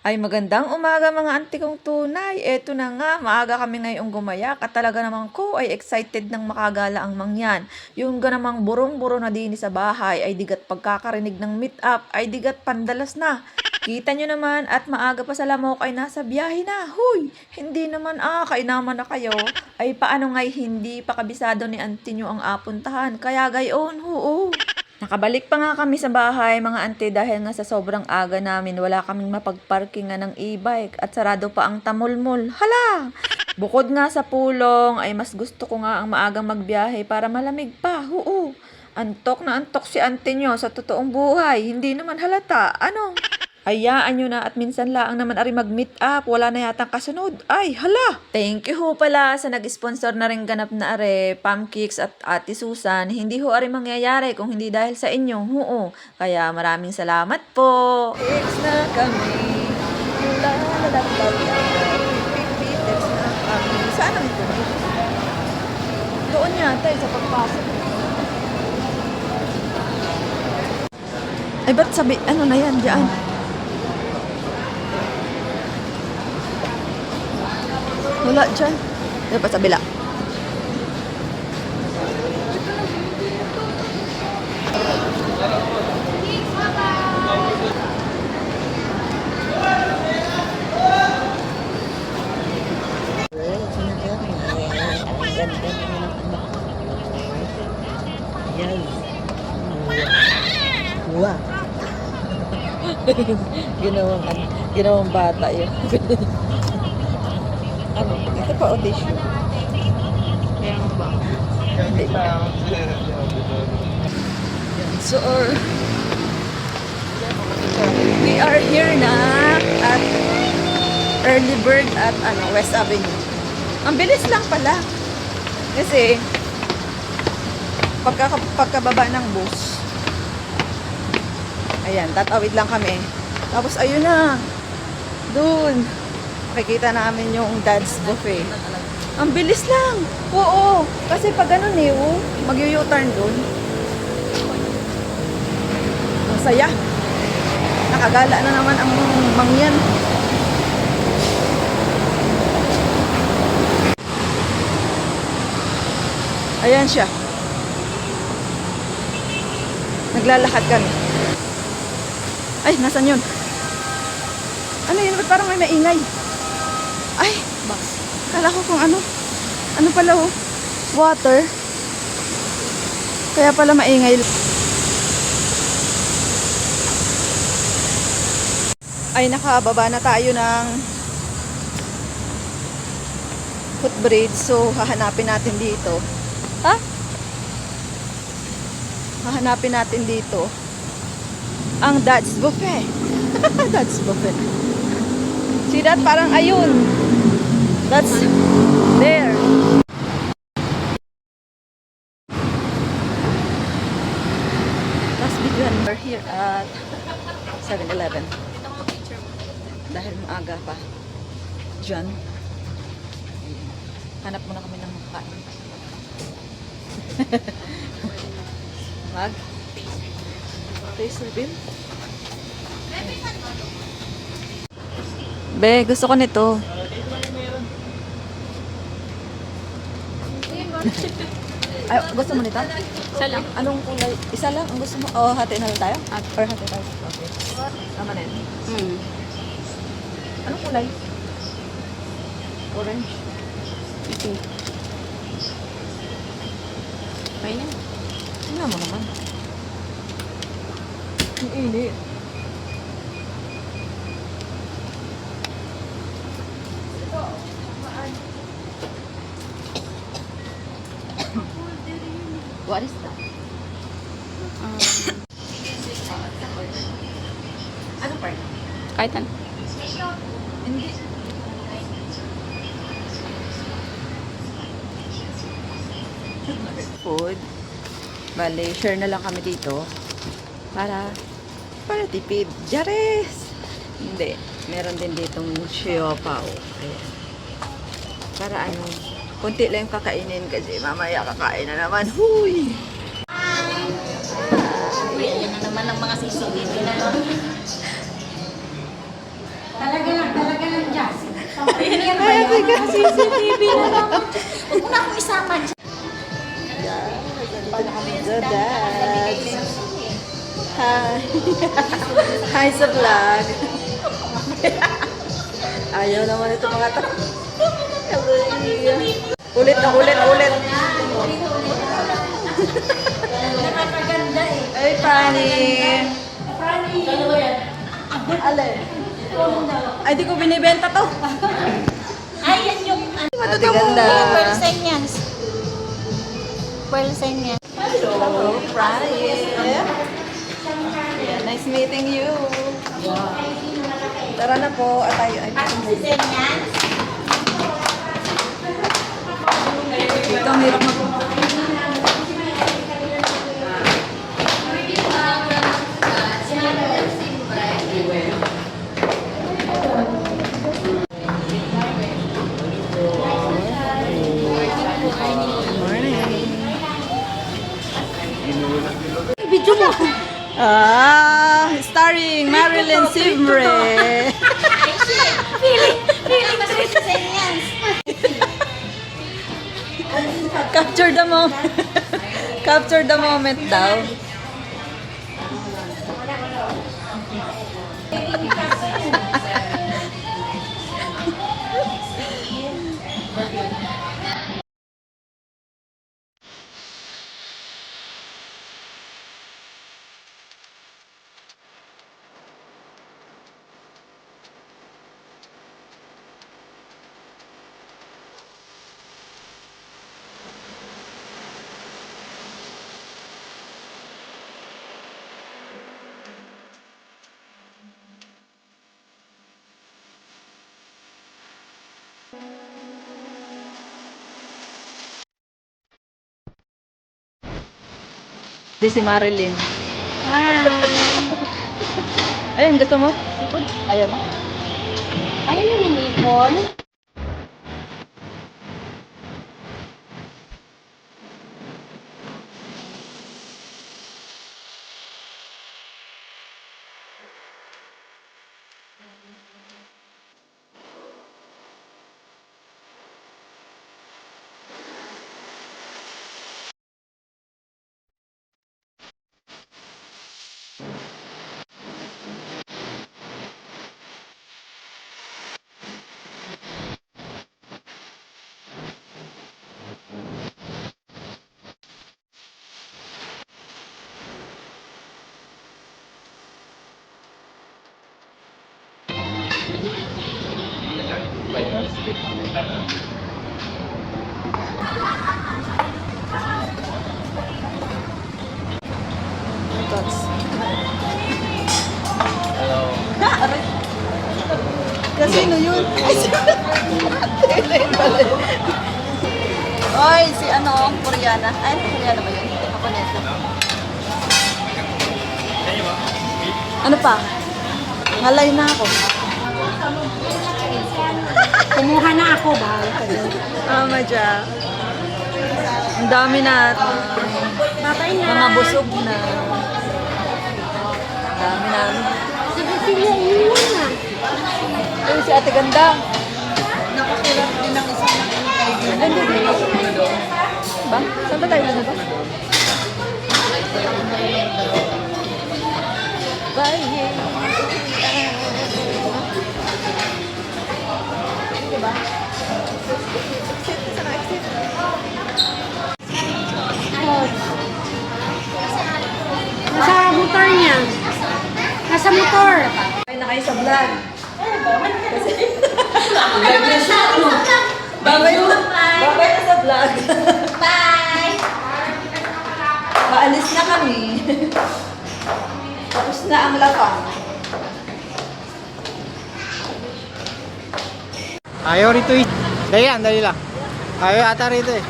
Ay magandang umaga mga auntie kong tunay. Eto na nga, maaga kami ngayong gumayak at talaga naman ko ay excited ng makagala ang mangyan. Yung ganamang burong-buro na din sa bahay ay digat pagkakarinig ng meet up ay digat pandalas na. Kita nyo naman at maaga pa sa lamok ay nasa biyahe na. Huy! Hindi naman kainaman na kayo. Ay paano nga'y hindi pa kabisado ni auntie nyo ang apuntahan. Kaya gayon, oo. Nakabalik pa nga kami sa bahay mga ante dahil nga sa sobrang aga namin wala kaming mapagparkingan ng e-bike at sarado pa ang tamulmol. Hala! Bukod nga sa pulong ay mas gusto ko nga ang maagang magbiyahe para malamig pa. Oo. Antok na antok si ante nyo sa totoong buhay. Hindi naman halata. Ano? Hayaan nyo na at minsan lang naman ari mag-meet up. Wala na yatang kasunod. Ay, hala! Thank you ho pala sa nag-sponsor na rin ganap na are, Pam Kicks at Ate Susan. Hindi ho ari mangyayari kung hindi dahil sa inyo. Oo. Kaya maraming salamat po. Kicks na kami. Kicks na kami. Saan ang ito? Doon yata sa pagpasok. Ay, ba't sabi, ano na yan, diyan? Wala dyan. Dapat sa bila. Wow. ginawang bata yun. Ano? Ito pa audition. Meron ba? Hindi pa. So, we are here na at Early Bird at West Avenue. Ang bilis lang pala. Kasi, pagkababa ng bus, ayan, tatawid lang kami. Tapos, ayun na. Doon. Makikita namin yung Dad's Buffet. Ang bilis lang. Oo. Kasi pag ganun mag-u-turn doon. Ang saya. Nakagala na naman ang mangyan. Ayan siya. Naglalakad kami. Ay, nasan yun? Ano yun? Ba't parang may maingay? Ay, bas. Kala ko kung ano. Ano pala water. Kaya pala maingay. Ay, nakababa na tayo ng footbridge. So, hahanapin natin dito. Ha? Hahanapin natin dito ang Dad's Buffet. Dad's Buffet. See that? Parang ayun. That's there. Last video, we're here at 7-Eleven. Dahil maaga pa. Diyan. Hanap muna kami ng makain. Mag? Taste reveal? Be, gusto ko nito. Ay, gusto mo nito? Isa lang. Anong kulay? Isa lang ang gusto mo? O, hati na lang tayo? Or hati tayo? Okay. Tama na yun. Anong kulay? Orange. Okay. May na. Tingnan mo naman. Ang init. What is that? Ano part? Kahit ano. Hindi. Food. Bale, share na lang kami dito. Para tipid. Jares! Hindi. Meron din ditong siopaw. Ayan. Para konti lang yung kakainin kasi mamaya kakain na naman. Huy! Yan na naman ang mga sisig. Talaga CCTV na lang. Huwag mo na akong isama dyan. Ito na kami the dads. Hi. Hi sa vlog. Ayaw naman ito mga to. Ulit na ulit. Nakakaganda eh. Ay, Fanny. Ano ba yan? Alin? Ay, di ko binibenta to. Ay, yan yung... Ate ganda. Pearl sign yan. Pearl sign yan. Hello, Franny. Nice meeting you. Tara na po at tayo ay Sign yan. dito. Ang hirap mag... Video mo. Starring Marilyn Sivre. Feeling sign yan. Capture the moment. Capture the moment daw. Di si Marilyn. Ayun, gusto mo? Ayaw mo? Ayun yung inipon. Thoughts. Kasi no yun. Ay, si Oy, si ano, Koreana. Ay, Koreana ba yun? Japonesa. Ano pa? Ngalay na ako. Kumuha na ako. Bahala ka dyan. Tama dyan. Ang dami na. Babay na. Mga busog na. Ang dami na. Sige, sige. Iwan na. Ay, si Ate Ganda. Napakilat din ang isa na kaibigan. Ba? Saan ba tayo na ba? Bye. Diba? Exit. Saan ang exit? Nasa motor niya. Nasa motor. Ay na kayo sa vlog. Kasi vlog na siya. Babay na sa vlog. Bye! Paalis na kami. Tapos na ang lapang. Ayaw rito eh. Dali lang. Ayaw ata rito eh.